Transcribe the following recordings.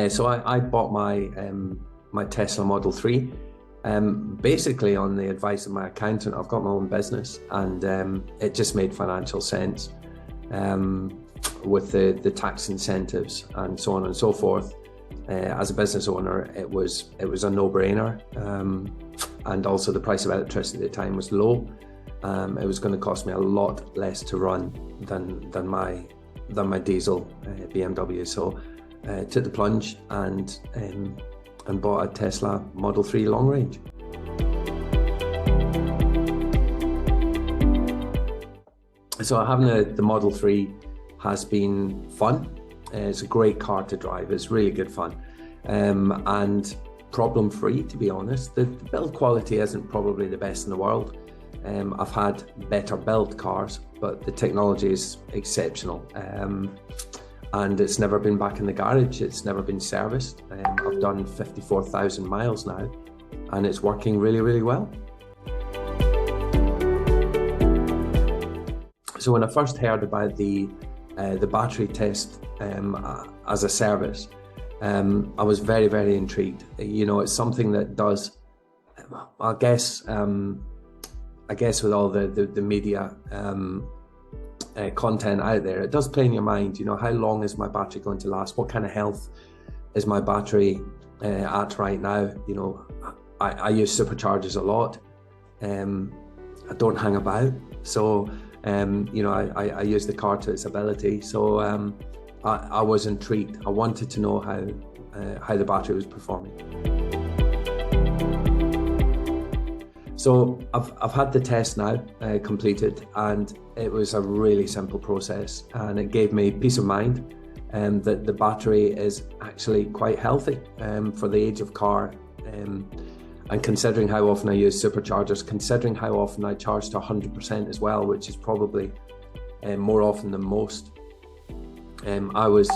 So I bought my Tesla Model 3 basically on the advice of my accountant. I've got my own business, and it just made financial sense with the tax incentives and so on and so forth. As a business owner, it was a no-brainer, and also the price of electricity at the time was low. It was going to cost me a lot less to run than my diesel BMW. So took the plunge and bought a Tesla Model 3 long range. So having the Model 3 has been fun. It's a great car to drive. It's really good fun, and problem-free, to be honest. The build quality isn't probably the best in the world. I've had better built cars, but the technology is exceptional. And it's never been back in the garage. It's never been serviced. I've done 54,000 miles now, and it's working really, really well. So when I first heard about the battery test as a service, I was very, very intrigued. You know, it's something that does, I guess with all the media content out there, it does play in your mind. You know, how long is my battery going to last? What kind of health is my battery at right now? You know, I use superchargers a lot. I don't hang about, so you know, I use the car to its ability. So I was intrigued. I wanted to know how the battery was performing. So I've had the test now completed, and it was a really simple process, and it gave me peace of mind that the battery is actually quite healthy for the age of car, and considering how often I use superchargers, considering how often I charge to 100% as well, which is probably more often than most. I was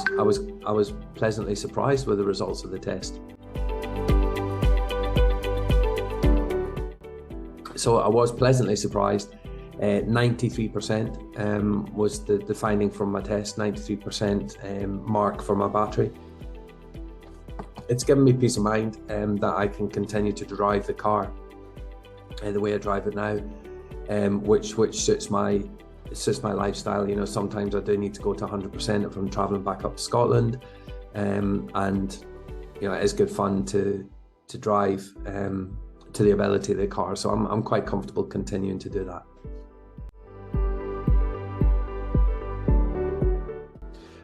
pleasantly surprised with the results of the test. So I was pleasantly surprised. 93% was the finding from my test, 93% mark for my battery. It's given me peace of mind that I can continue to drive the car the way I drive it now, which suits my lifestyle. You know, sometimes I do need to go to 100% if I'm traveling back up to Scotland, and you know, it is good fun to drive to the ability of the car. So I'm quite comfortable continuing to do that.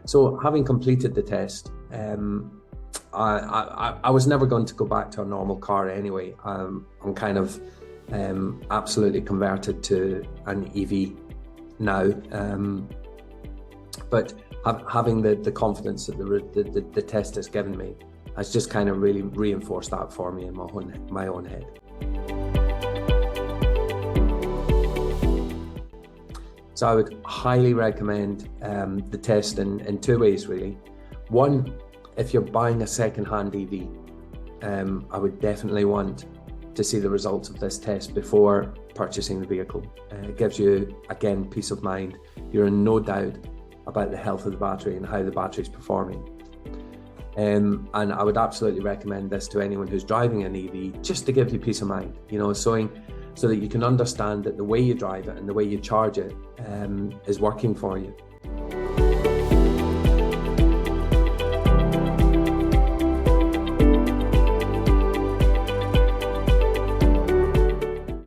So having completed the test, I was never going to go back to a normal car anyway. I'm kind of absolutely converted to an EV now, but having the confidence that the test has given me has just kind of really reinforced that for me in my own head. So I would highly recommend the test in two ways, really. One, if you're buying a second-hand EV, I would definitely want to see the results of this test before purchasing the vehicle. It gives you, again, peace of mind. You're in no doubt about the health of the battery and how the battery is performing. And I would absolutely recommend this to anyone who's driving an EV, just to give you peace of mind, you know, so that you can understand that the way you drive it and the way you charge it is working for you.